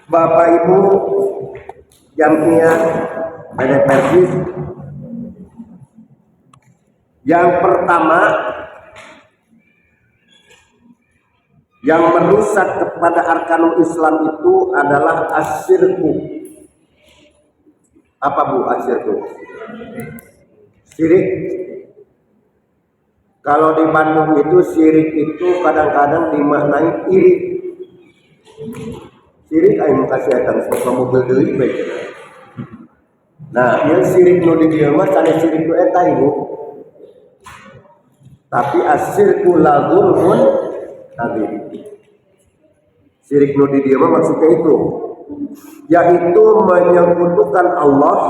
Bapak Ibu Jamiah Beda Persis, yang pertama yang merusak kepada arkanul Islam itu adalah asyirku. Apa Bu asyirku? Syirik. Kalau di Bandung itu syirik itu kadang-kadang dimaknai iri. Syirik ayo kasih akan sok mobil deui bae. Nah, yang syirik nu di dieu mah sanes syirik nu eta Ibu. Tapi asyirku la dzulmun adzim. Syirik nu di dieu mah maksudnya itu, yaitu menyekutukan Allah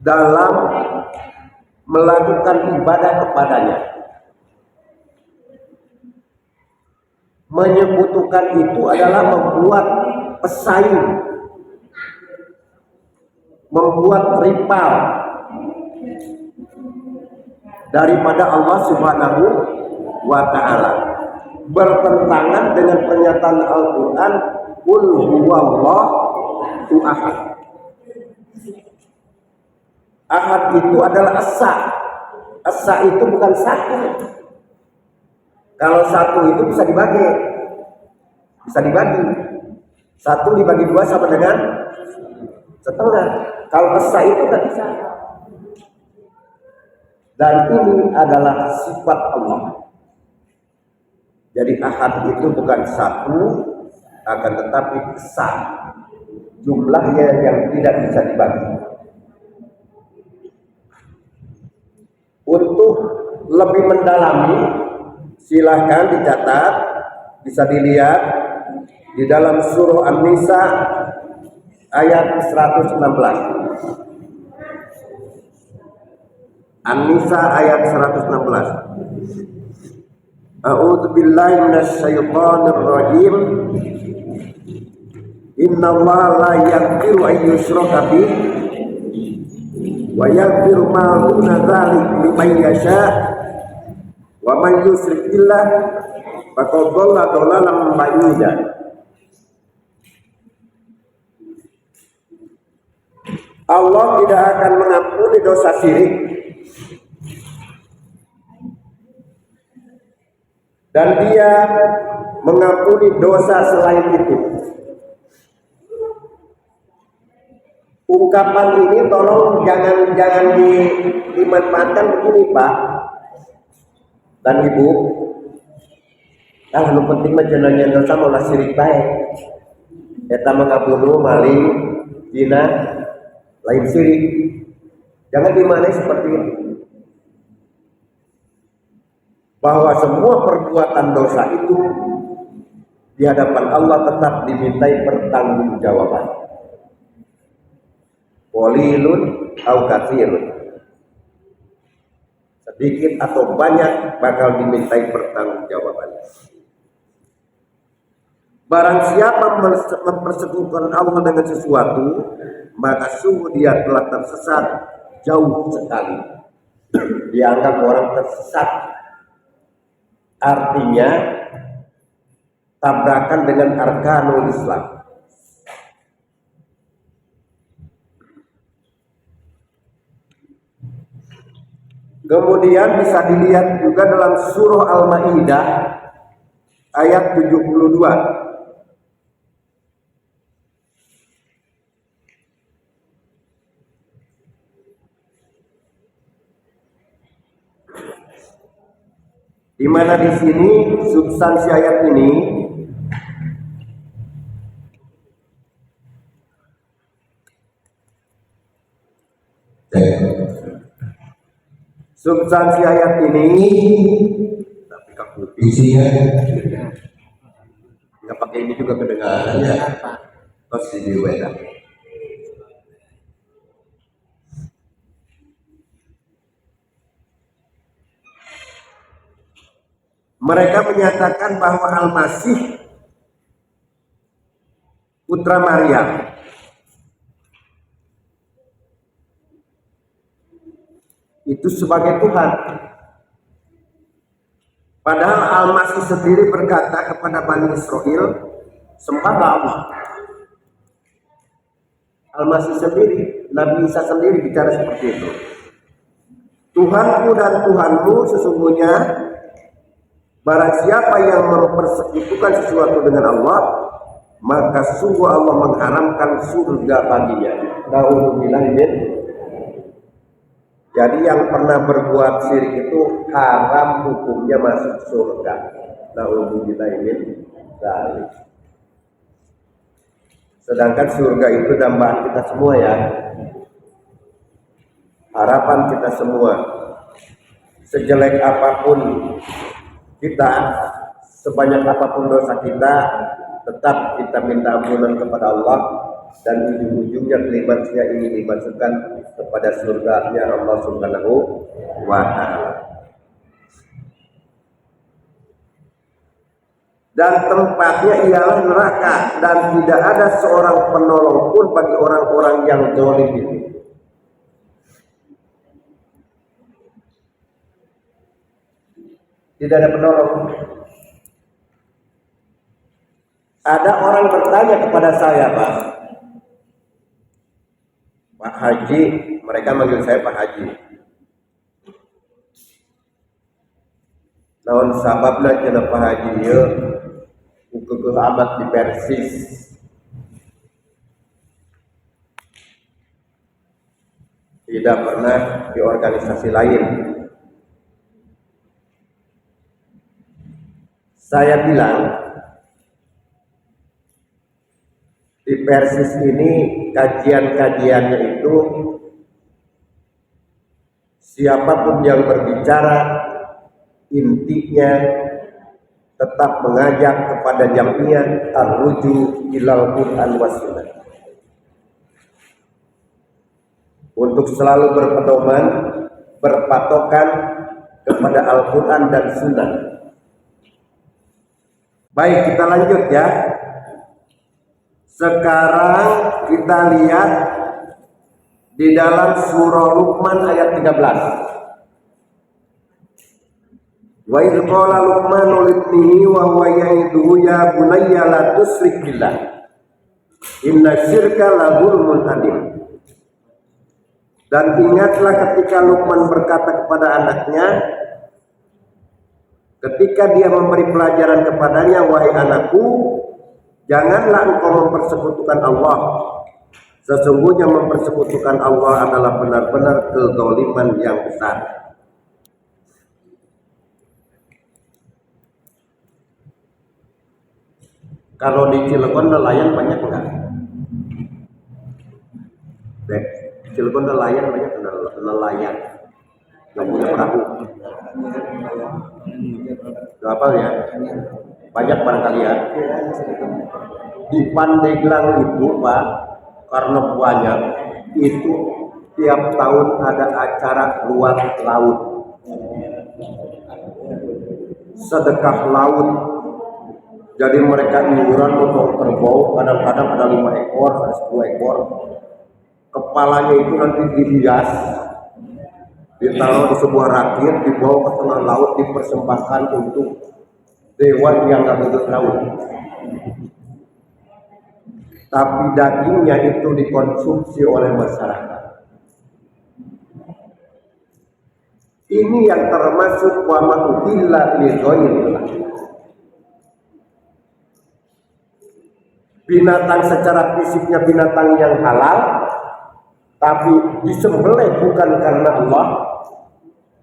dalam melakukan ibadah kepadanya. Menyekutukan itu adalah membuat pesaing, membuat rival daripada Allah Subhanahu wa ta'ala, bertentangan dengan pernyataan Al-Quran, qul huwallahu ahad. Ahad itu adalah esa. Esa itu bukan satu. Kalau satu itu bisa dibagi. Satu dibagi dua sama dengan setengah. Kalau esa itu nggak bisa. Dan ini adalah sifat Allah. Jadi ahad itu bukan satu, akan tetapi esa. Jumlahnya yang tidak bisa dibagi. Untuk lebih mendalami, silahkan dicatat, bisa dilihat di dalam surah An-Nisa ayat 116. An-Nisa ayat 116. A'udzu billahi minasy syaithanir rajim. Innallaha la yaghfiru an yushraka bihi wa yaghfiru ma duna dzalika liman yasha wa man yusyrik billah faqad dhalla dhalalan ba'ida. Allah tidak akan mengampuni dosa syirik dan Dia mengampuni dosa selain itu. Ungkapan ini tolong jangan dimanfaatkan begini Pak dan Ibu. Yang penting mah jenengan dosa malah syirik baik. Eta mengabunuh, maling, zina, lain syirik. Jangan dimaknai seperti itu. Bahwa semua perbuatan dosa itu di hadapan Allah tetap dimintai pertanggungjawaban. Qalilun au katsirun, sedikit atau banyak bakal dimintai pertanggungjawaban. Barang siapa mempersekutukan Allah dengan sesuatu, maka sungguh dia telah tersesat jauh sekali. Dianggap orang tersesat, artinya tabrakan dengan arkanul Islam. Kemudian bisa dilihat juga dalam surah Al-Maidah ayat 72. Di mana di sini substansi ayat ini tapi kaku isinya nggak pakai ini juga kedengaran ya terus di WA. Mereka menyatakan bahwa Al-Masih putra Maryam itu sebagai Tuhan. Padahal Al-Masih sendiri berkata kepada Bani Israel, sembahlah Allah. Al-Masih sendiri, Nabi Isa sendiri bicara seperti itu. Tuhanku dan Tuhanmu sesungguhnya barang siapa yang mempersekutukan sesuatu dengan Allah, maka sungguh Allah mengharamkan surga baginya. Na'udzubillah min. Jadi yang pernah berbuat syirik itu haram hukumnya masuk surga. Na'udzubillah min dzalik. Sedangkan surga itu dambaan kita semua ya. Harapan kita semua. Sejelek apapun kita, sebanyak apapun dosa kita, tetap kita minta ampunan kepada Allah, dan ujung-ujungnya klimaksnya ingin dimasukkan kepada surga-Nya Allah Subhanahu wa Ta'ala. Dan tempatnya ialah neraka, dan tidak ada seorang penolong pun bagi orang-orang yang zalim itu. Tidak ada penolong. Ada orang bertanya kepada saya, Pak Haji, mereka manggil saya Pak Haji. Naon sababna cenah Pak Haji ieu ukeuh amat di Persis. Tidak pernah di organisasi lain. Saya bilang, di Persis ini kajian-kajiannya itu siapapun yang berbicara intinya tetap mengajak kepada jamiah ar-ruju ilal Qur'an was sunnah, untuk selalu berpedoman, berpatokan kepada Al-Quran dan Sunnah. Baik, kita lanjut ya. Sekarang kita lihat di dalam surah Luqman ayat 13. Wa idh qala Luqmanu libnihi wa huwa ya'iduhu ya bunayya la tusyrik billah inna syirka la dzulmun adzim. Dan ingatlah ketika Luqman berkata kepada anaknya, ketika dia memberi pelajaran kepadanya, wahai anakku, janganlah engkau mempersekutukan Allah. Sesungguhnya mempersekutukan Allah adalah benar-benar kezaliman yang besar. Kalau di Cilegon nelayan banyak enggak? Di Cilegon nelayan banyak, nelayan yang punya perahu. Apa ya? Banyak barangkali ya. Di Pandeglang itu Pak, karena banyak itu tiap tahun ada acara luar laut, sedekah laut. Jadi mereka iuran untuk kerbau, kadang-kadang ada 5 ekor, ada 10 ekor. Kepalanya itu nanti dihias, ditaruh di sebuah rakit, dibawa ke tengah laut, dipersembahkan untuk dewa yang ada di laut. Tapi dagingnya itu dikonsumsi oleh masyarakat. Ini yang termasuk wa ma uhilla li ghairillah. Binatang secara fisiknya binatang yang halal, tapi disembelih bukan karena Allah,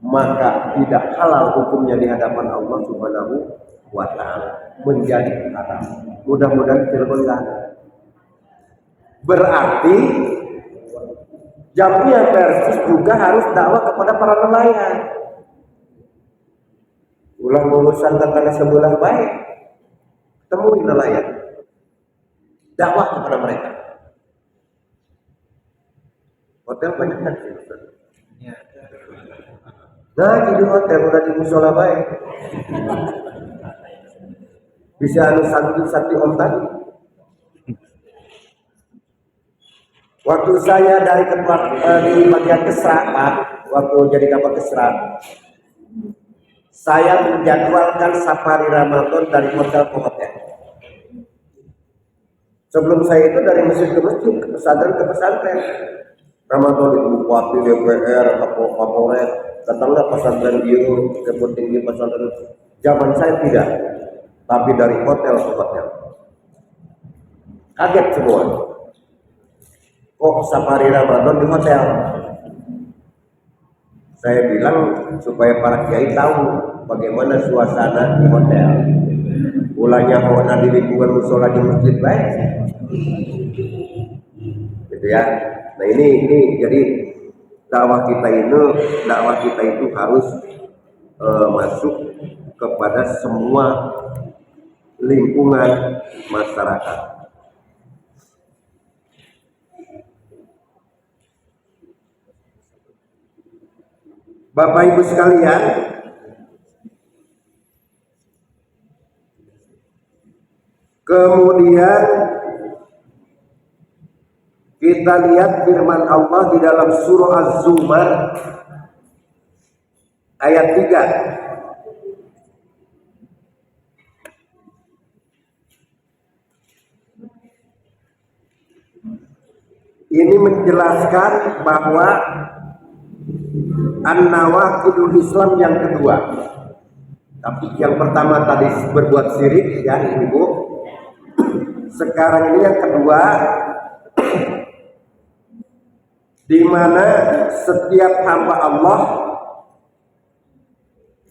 maka tidak halal hukumnya di hadapan Allah Subhanahu wa Ta'ala, menjadi haram. Mudah-mudahan Cilegon enggak ada. Berarti Jamiah Persis juga harus dakwah kepada para nelayan. Ulah urusan tentang sebelah baik, temui nelayan, dakwah kepada mereka. Hotel banyak kan sih, Ustaz? Ya. Nah, di hotel udah di musola baik. Bisa anu santi om tadi. Waktu saya dari tempat di bagian Kesra, Pak, waktu jadi kapal Kesra, saya menjadwalkan safari Ramadan dari hotel ke hotel. Sebelum saya itu dari masjid ke masjid, ke pesantren. Ramadan itu bupati, DPR, Kapolres, datanglah pesantren biru, kebun tinggi pesantren. Zaman saya tidak, tapi dari hotel ke hotel. Kaget semua. Kok safari Ramadan di hotel? Saya bilang supaya para kiai tahu bagaimana suasana di hotel. Ulanya mau di lingkungan musola di masjid baik, gitu ya. Nah ini jadi dakwah kita itu harus masuk kepada semua lingkungan masyarakat. Bapak Ibu sekalian, kemudian kita lihat firman Allah di dalam surah Az-Zumar ayat 3. Ini menjelaskan bahwa an-nawaqidul Islam yang kedua. Tapi yang pertama tadi berbuat syirik, ya ini Bu. Sekarang ini yang kedua, di mana setiap hamba Allah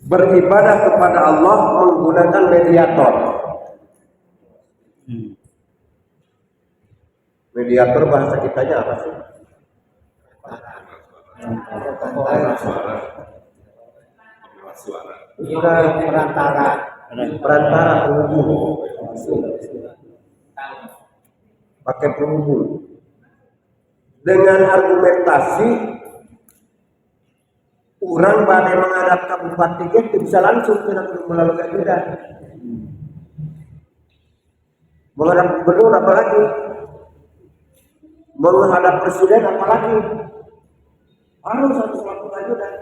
beribadah kepada Allah menggunakan mediator. Mediator bahasa kitanya apa sih? Bukan perantara penghubung. Pakai penghubung. Dengan argumentasi orang badai menghadap kabupaten itu bisa langsung tidak perlu melalui kemudian. Menghadap gubernur apalagi, menghadap presiden apalagi, harus selaku ajudan.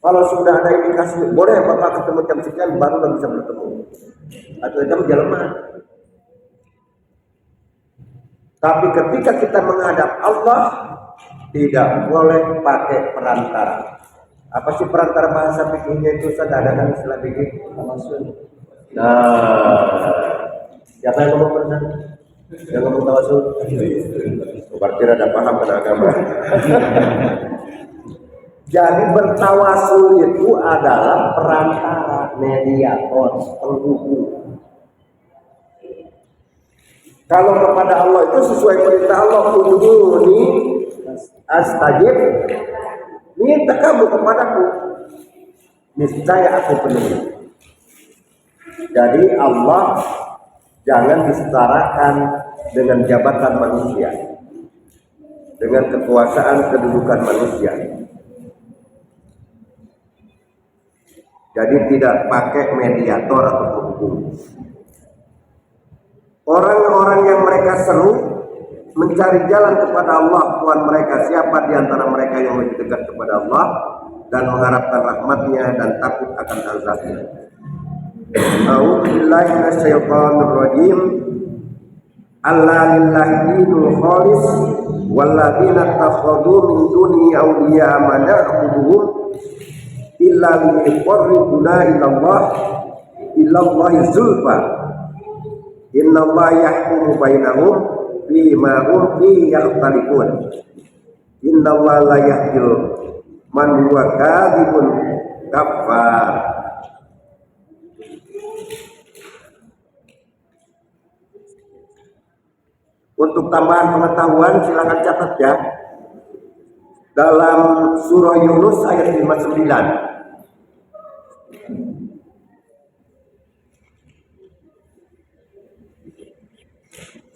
Kalau sudah ada indikasi boleh bapak ketemu jam sekian baru bisa bertemu, atau jam jalan. Tapi ketika kita menghadap Allah tidak boleh pakai perantara. Apa sih perantara bahasa fikihnya itu? Saya ada kan istilah fikih. Nah, siapa yang ngomong perantara? Yang ngomong tawasul? Berarti ada paham pada agama. Jadi bertawasul itu adalah perantara, mediator, penghubung. Kalau kepada Allah itu sesuai perintah Allah, udhuni astajib, minta kamu kepadaku, niscaya aku penuhi. Jadi Allah jangan disetarakan dengan jabatan manusia, dengan kekuasaan kedudukan manusia. Jadi tidak pakai mediator atau penghubung. Orang-orang yang mereka seru mencari jalan kepada Allah, Tuhan mereka, siapa di antara mereka yang lebih dekat kepada Allah dan mengharapkan rahmatnya dan takut akan azabnya. A'udzubillahi minasyaitonir rajim. Alla lillahi dinul khalis walladzina takhadhu min duni awliya ma na'buduhum illa liqarribuna ila Allah zulfa. Innallaha yahkumu bainahum fima hum fihi yakhtalifun. Innallaha la yahdil man huwa kadzibun kafar. Untuk tambahan pengetahuan silakan catat ya. Dalam surah Yunus ayat 59.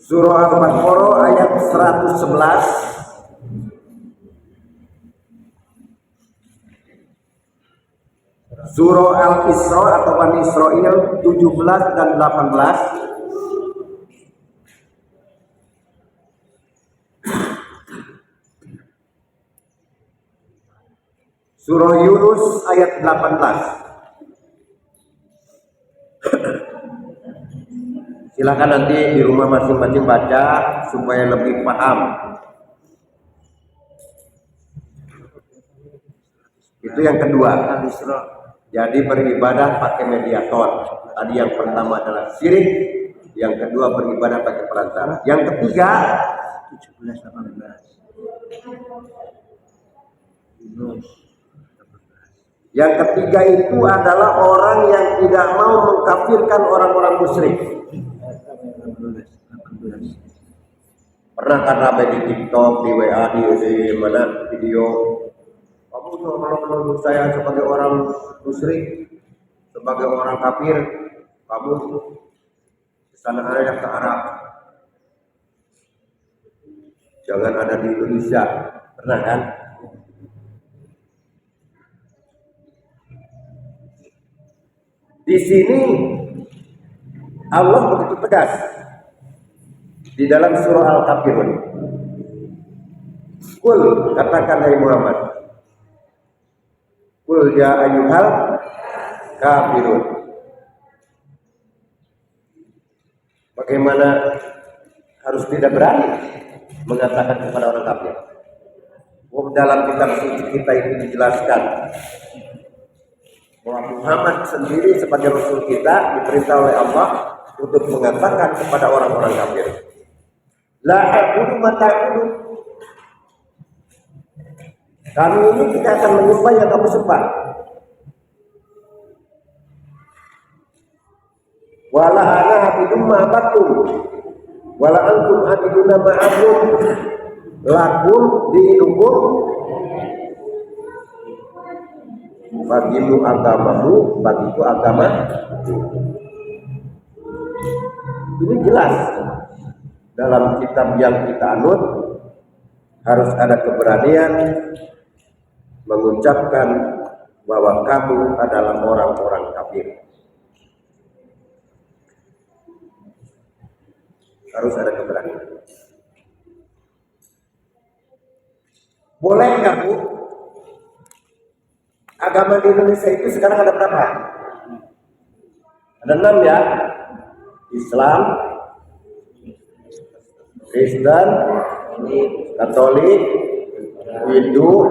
Surah Al-Baqarah ayat 111, Surah Al-Isra atau Bani Israel 17 dan 18, Surah Yunus ayat 18. Silakan nanti di rumah masing-masing baca supaya lebih paham. Itu yang kedua. Jadi beribadah pakai mediator. Tadi yang pertama adalah syirik, yang kedua beribadah pakai perantara. Yang ketiga 17-18. Yang ketiga itu adalah orang yang tidak mau mengkafirkan orang-orang musyrik. Pernah kan ramai di TikTok, di WA, di mana video, kamu kalau menurut saya sebagai orang musyrik, sebagai orang kafir, kamu kesana ada ke Arab, jangan ada di Indonesia. Pernah kan? Di sini Allah begitu tegas di dalam surah Al-Kafirun. Kul, katakan hai Muhammad, kul ya ayyuhal kafirun. Bagaimana harus tidak berani mengatakan kepada orang kafir? Dalam kitab suci kita itu dijelaskan bahwa Muhammad sendiri sebagai Rasul kita diperintah oleh Allah untuk mengatakan kepada orang-orang kafir, la a'budu ma ta'budu. Kami ini tidak akan menyembah yang kamu sembah. Wala ana abidum ma abatum wala antum abiduna ma abud. Lakum dinukum, bagimu agamamu, bagiku agama. Ini jelas dalam kitab yang kita anut. Harus ada keberanian mengucapkan bahwa kamu adalah orang-orang kafir. Harus ada keberanian. Boleh nggak Bu? Agama di Indonesia itu sekarang ada berapa? Ada 6 ya. Islam, Kristen, Katolik, Hindu,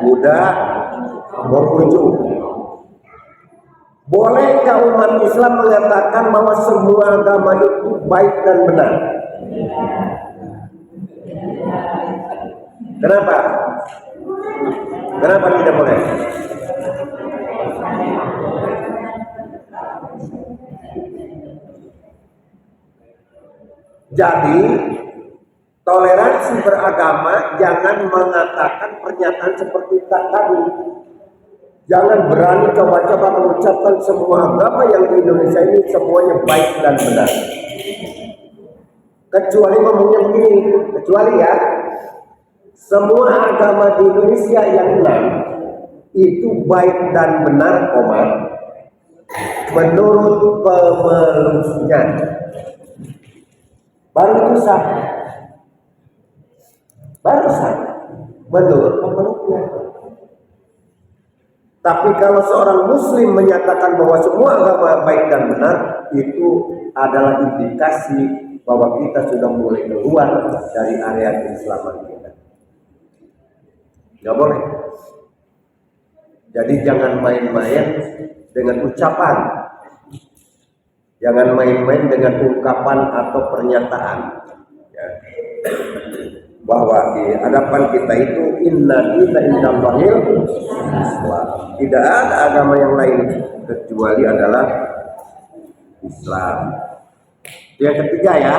Buddha, Konghucu. Bolehkah umat Islam mengatakan bahwa semua agama itu baik dan benar? Kenapa? Kenapa tidak boleh? Jadi toleransi beragama jangan mengatakan pernyataan seperti tadi. Jangan berani coba-coba mengucapkan semua agama yang di Indonesia ini semuanya baik dan benar. Kecuali ngomongnya begini, kecuali ya, semua agama di Indonesia yang 6 itu baik dan benar, menurut pemeluknya. Baru itu sah. Baru sah menurut pemeluknya. Tapi kalau seorang muslim menyatakan bahwa semua agama baik dan benar, itu adalah indikasi bahwa kita sudah mulai keluar dari area keislaman kita. Nggak boleh. Jadi jangan main-main dengan ucapan, jangan main-main dengan ungkapan atau pernyataan, ya. Bahwa di hadapan kita itu inna dina indallahil Islam. Tidak ada agama yang lain kecuali adalah Islam. Yang ketiga ya.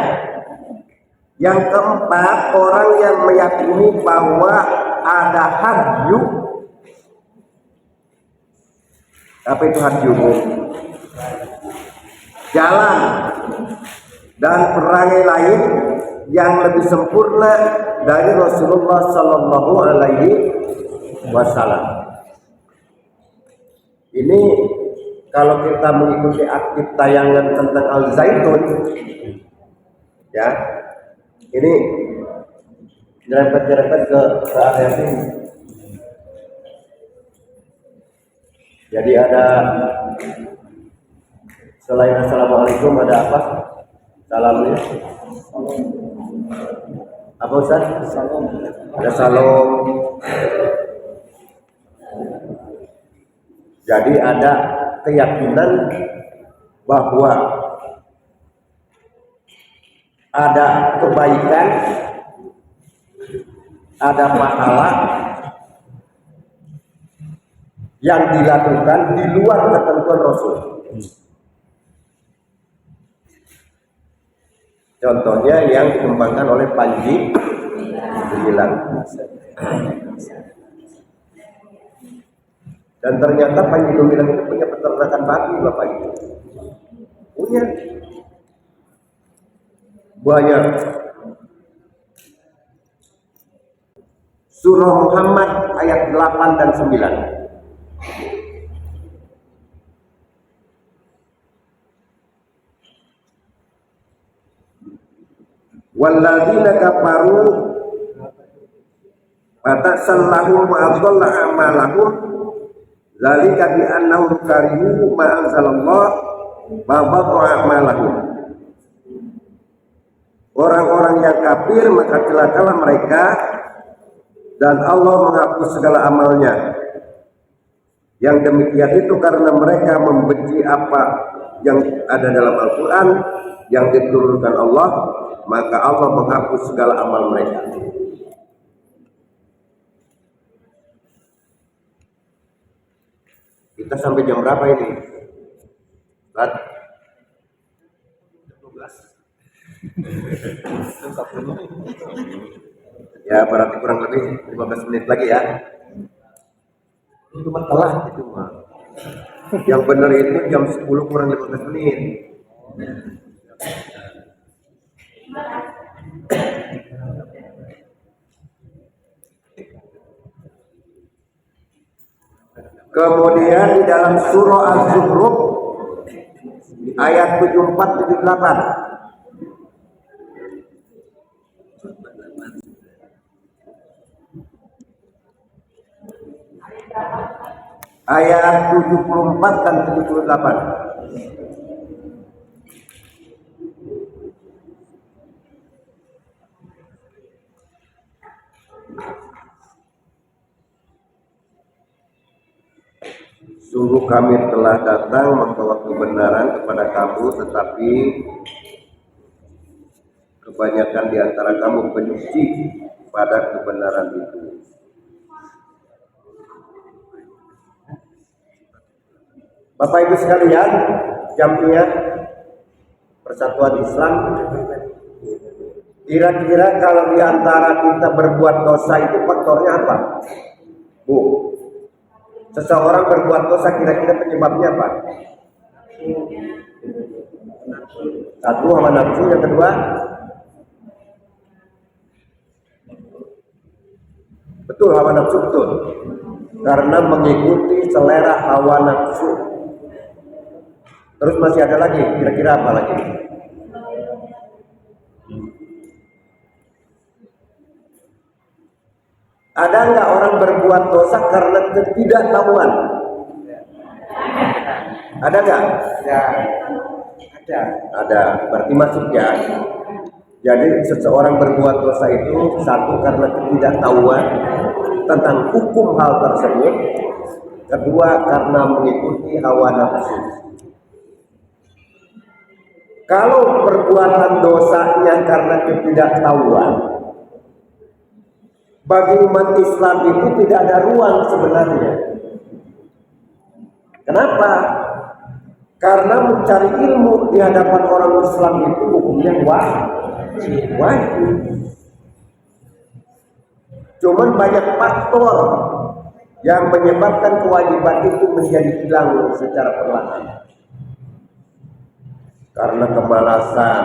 Yang keempat, orang yang meyakini bahwa ada hadyu. Apa itu hadyu? Jalan dan perangai lain yang lebih sempurna dari Rasulullah Sallallahu Alaihi Wasallam. Ini kalau kita mengikuti aktif tayangan tentang Al Zaitun, ya, ini nyerempet ke area sini. Jadi ada selain Assalamualaikum ada apa? Salamnya apa Ustaz? Salam. Ada salam. Jadi ada keyakinan bahwa ada kebaikan, ada pahala yang dilakukan di luar ketentuan Rasul. Contohnya yang dikembangkan oleh Panji Gumilang. Dan ternyata Panji Gumilang itu punya peternakan babi, Bapak Ibu. Punya banyak. Surah Muhammad ayat 8 dan 9. Walladzina kafaru fatasallahum wa adalla a'malahum zalika bi annahum karihu ma anzalallah wa bata'a a'malahum. Orang-orang yang kafir maka celakalah mereka dan Allah menghapus segala amalnya. Yang demikian itu karena mereka membenci apa yang ada dalam Al-Quran yang diturunkan Allah, maka Allah menghapus segala amal mereka. Kita sampai jam berapa ini? Ustaz? 12. Ya berarti kurang lebih 15 menit lagi ya. Itu mah telat itu mah. Yang benar itu jam 10 kurang 15 menit. Kemudian di dalam surah Az-Zukhruf ayat 74-78 ayat 74 dan 78. Sungguh kami telah datang membawa kebenaran kepada kamu, tetapi kebanyakan di antara kamu benci pada kebenaran itu. Bapak Ibu sekalian, Jamiah Persatuan Islam, kira-kira kalau di antara kita berbuat dosa itu faktornya apa? Bu, seseorang berbuat dosa kira-kira penyebabnya apa? Satu, hawa nafsu. Yang kedua, betul, hawa nafsu, betul, karena mengikuti selera hawa nafsu. Terus masih ada lagi, kira-kira apa lagi? Ada nggak orang berbuat dosa karena ketidaktahuan? Ada nggak? Ya, ada. Ada, berarti masuk ya. Jadi seseorang berbuat dosa itu satu karena ketidaktahuan tentang hukum hal tersebut, kedua karena mengikuti hawa nafsu. Kalau perbuatan dosanya karena ketidaktahuan, bagi umat Islam itu tidak ada ruang sebenarnya. Kenapa? Karena mencari ilmu di hadapan orang Islam itu hukumnya wajib. Cuman banyak faktor yang menyebabkan kewajiban itu menjadi hilang secara perlahan. Karena kemalasan,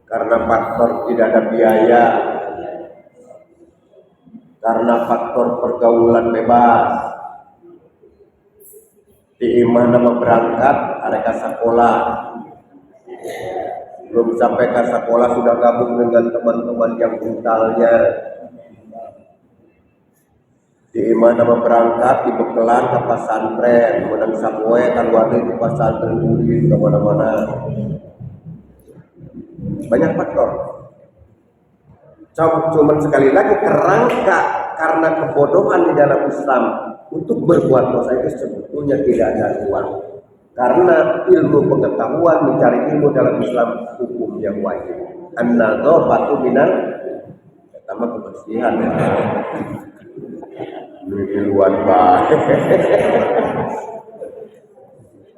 karena faktor tidak ada biaya, karena faktor pergaulan bebas. Di mana berangkat ada ke sekolah, belum sampai ke sekolah sudah gabung dengan teman-teman yang brutalnya. Di mana berangkat di bekelan ke pesantren, menang samwe kan wadi di pesantren duri ke mana-mana. banyak faktor. Cuma sekali lagi kerangka karena kebodohan di dalam Islam untuk berbuat dosa itu sebetulnya tidak ada ruang. Karena ilmu pengetahuan, mencari ilmu dalam Islam hukum yang wajib. An-nadhafatu minal, pertama kebersihan ya. Ini luar baik.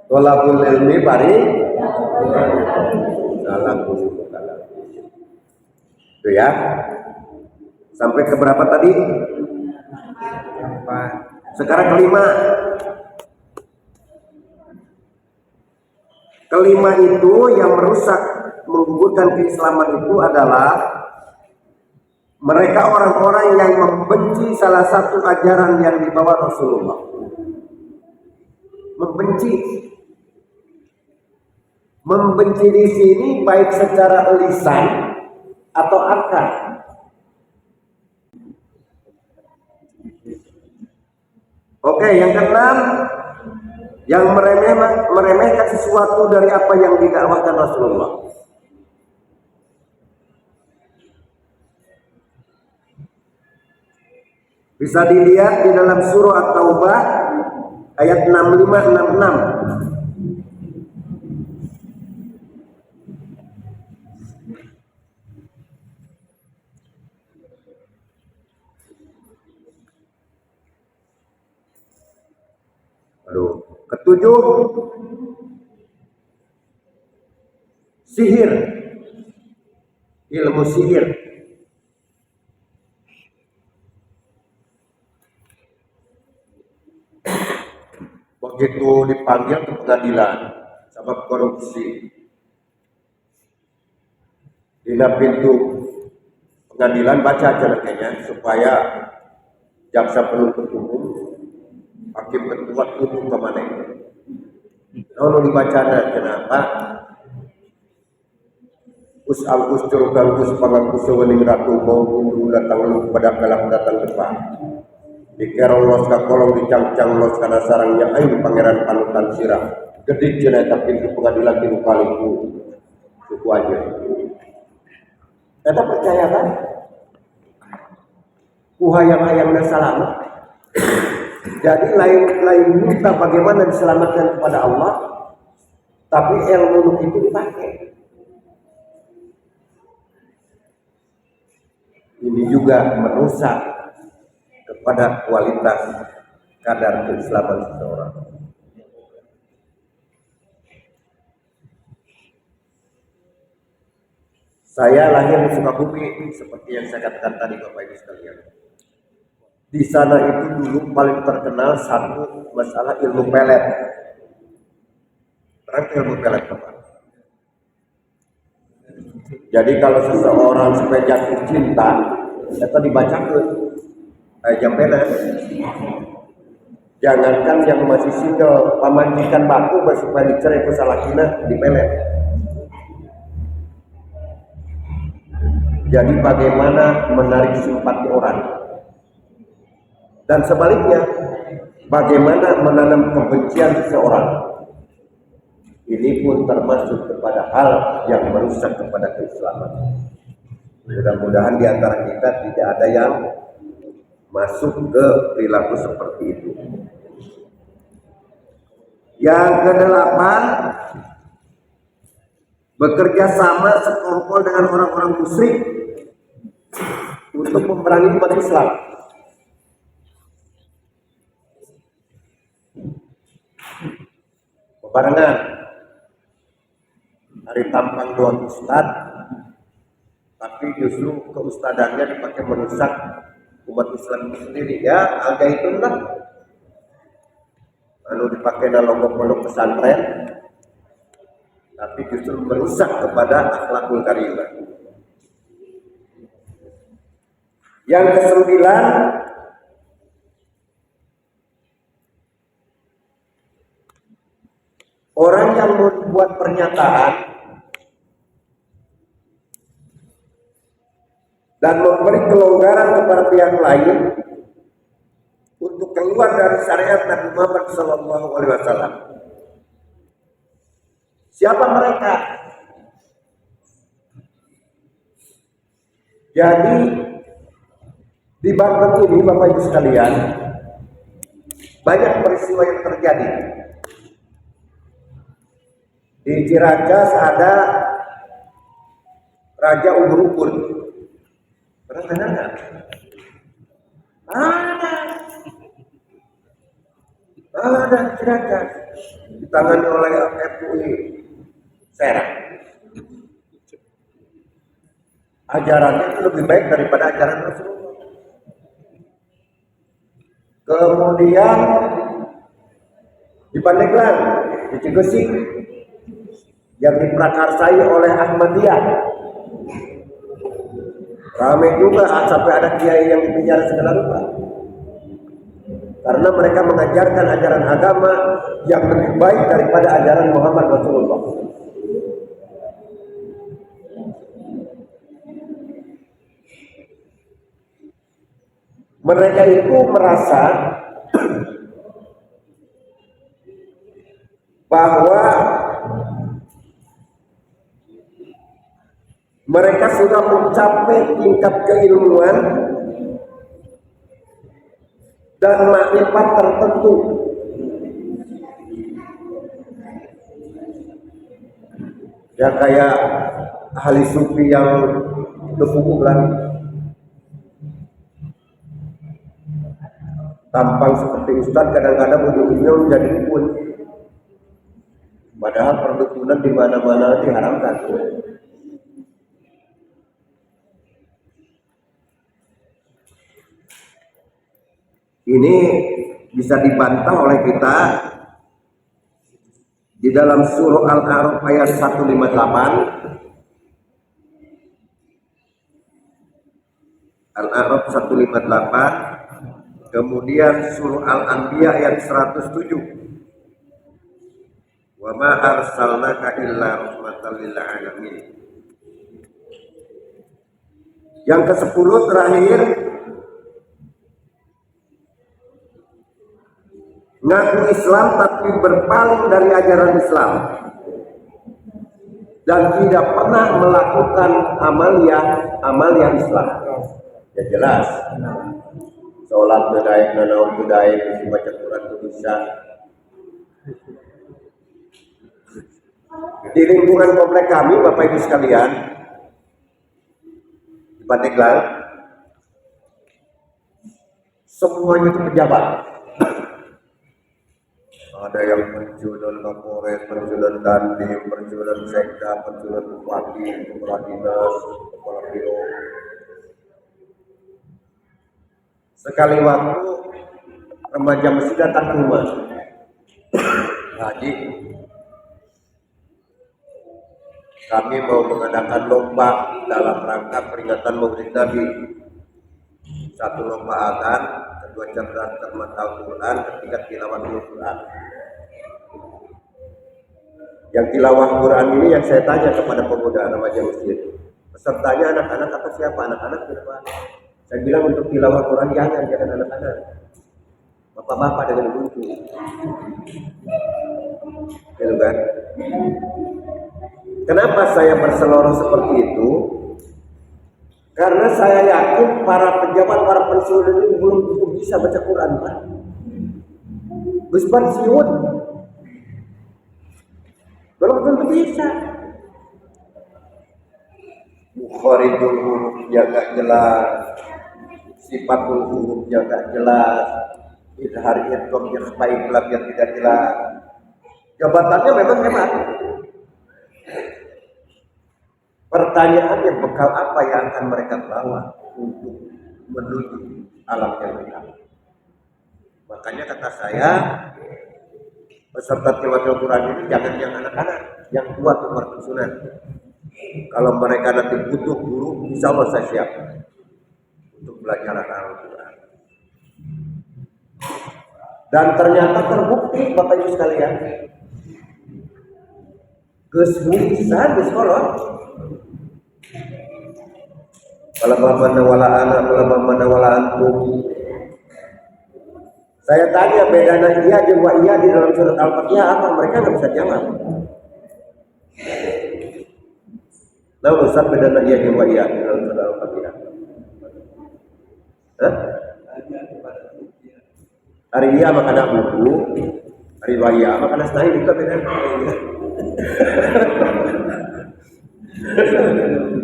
Tolabul ilmi bari dalam ilmu kalam. Itu ya. Sampai ke berapa tadi? Sekarang kelima. Kelima itu yang merusak, menggugurkan keislaman itu adalah mereka orang-orang yang membenci salah satu ajaran yang dibawa Rasulullah. Membenci di sini baik secara lisan atau akal. Oke, yang keenam, yang meremehkan sesuatu dari apa yang didakwahkan Rasulullah. Bisa dilihat di dalam surah At-Taubah ayat 65-66. Ketujuh, sihir, ilmu sihir. Begitu dipanggil ke pengadilan sebab korupsi, di pintu pengadilan baca aja kayaknya supaya jaksa penuntut umum, hakim ketua tutup kemana itu. Lalu dibacanya kenapa? Us angkus curug angkus pangangkus sewening ratu mau kundu datang lu pada kalah datang depan. Dikerong los ka kolong dicang-cang los kana sarangnya aing pangeran panutan sirah. Gedik cenah eta pintu pengadilan tilu kaliku. Suku aja. Eta percaya kan? Kuhayang-hayangna salamet. Jadi lain minta bagaimana diselamatkan kepada Allah, tapi ilmu itu dipakai. Ini juga merusak kepada kualitas kadar keislaman seseorang. Saya lahir di Sukabumi, seperti yang saya katakan tadi Bapak Ibu sekalian. Di sana itu dulu paling terkenal satu masalah ilmu pelet. Ilmu pelet Bapak. Jadi kalau seseorang supaya jatuh cinta, itu dibacakan jam pelet. Jangankan yang masih single, pamajikan batu supaya dicerai ke salakina di pelet. Jadi bagaimana menarik simpati orang. Dan sebaliknya, bagaimana menanam kebencian seseorang. Ini pun termasuk kepada hal yang merusak kepada keislaman. Mudah-mudahan di antara kita tidak ada yang masuk ke perilaku seperti itu. Yang kedelapan, bekerja sama sekongkol dengan orang-orang musyrik untuk memerangi umat Islam. Barengan hari tampang dua ustad, tapi justru keustadannya dipakai merusak umat Islam itu sendiri. Ya, agak itu lah. Lalu dipakai dalam pondok pesantren, tapi justru merusak kepada akhlakul karimah. Yang kesembilan, orang yang membuat pernyataan dan memberi kelonggaran kepada pihak lain untuk keluar dari syariat Nabi Muhammad SAW. Siapa mereka? Jadi di Banten ini Bapak Ibu sekalian, banyak peristiwa yang terjadi. Di Ciracas ada Raja Ubur-ubur. Pernah dengar nggak? Ada Ciracas. Ditangani oleh FUI Serang. Ajarannya itu lebih baik daripada ajaran Rasulullah. Kemudian di Pandeglang, di Cigesik, yang diprakarsai oleh Ahmadiyah. Ramai juga sampai ada kiai yang dipenjara segala rupa. Karena mereka mengajarkan ajaran agama yang lebih baik daripada ajaran Muhammad Rasulullah. Mereka itu merasa bahwa mereka sudah mencapai tingkat keilmuan dan makrifat tertentu. Ya kayak ahli sufi yang berhubung lah, tampang seperti ustadz, kadang-kadang ujung-ujungnya menjadi dukun. Padahal perdukunan di mana-mana diharamkan. Ini bisa dibantah oleh kita di dalam surah Al-A'raf ayat 158. Al-A'raf 158. Kemudian surah Al-Anbiya ayat 107. Wa ma arsalnaka illa rahmatan lil alamin. Yang ke-10 terakhir, ngaku Islam tapi berpaling dari ajaran Islam dan tidak pernah melakukan amalia Islam. Ya jelas, sholat tudaik, nanaun tudaik, baca Quran itu bisa. Di lingkungan komplek kami, Bapak Ibu sekalian, di Pandeglang, semuanya itu pejabat. Ada yang pensiunan Kapolres, pensiunan Dandim, pensiunan Sekda, pensiunan Bupati, kepala dinas, kepala biro. Sekali waktu remaja mesti datang ke rumah. Haji, kami mau mengadakan lomba dalam rangka peringatan Maulid Nabi. Satu lomba azan, kedua cerdas termata Al-Quran, ketiga tilawah Al-Quran. Yang tilawah Quran ini yang saya tanya kepada pemuda remaja masjid, pesertanya anak-anak atau siapa? Anak-anak siapa? Saya bilang untuk tilawah Quran jangan anak-anak, bapak-bapak dengan ibu. Gitu kan? Kenapa saya berseloroh seperti itu? Karena saya yakin para pejabat, para pensiun ini belum cukup bisa baca Quran, Pak. Gus pensiun belum tentu bisa. Mukharijul hurufnya gak jelas, sifatul hurufnya gak jelas, izhar idghamnya baik yang tidak jelas. Jabatannya memang hebat. Pertanyaannya, bekal apa yang akan mereka bawa untuk menuju alam yang lain? Makanya kata saya, peserta tilawah Quran ini jangan yang anak-anak, yang tua tuh persunan. Kalau mereka nanti butuh guru, insya Allah saya siap untuk belajar Al-Quran. Dan ternyata terbukti, Bapak Ibu sekalian, kesulitan di sekolah. Kalau mana wala anak, kalau mana wala antum. Saya tanya bedanya iya dan wa iya di dalam surat Al-Fatihah apa? Mereka nggak bisa jawab. Nah, Ustaz bedanya iya dan wa iya di dalam surat Al-Fatihah. Hah? Hari iya makan buku, hari waya makan setahun juga beda.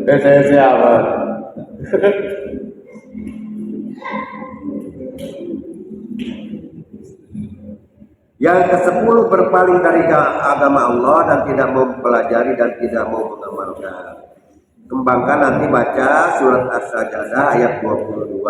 Saya siapa? Yang ke-10 berpaling dari agama Allah dan tidak mau mempelajari dan tidak mau mengamalkan. Kembangkan nanti baca surat As-Sajdah ayat 22.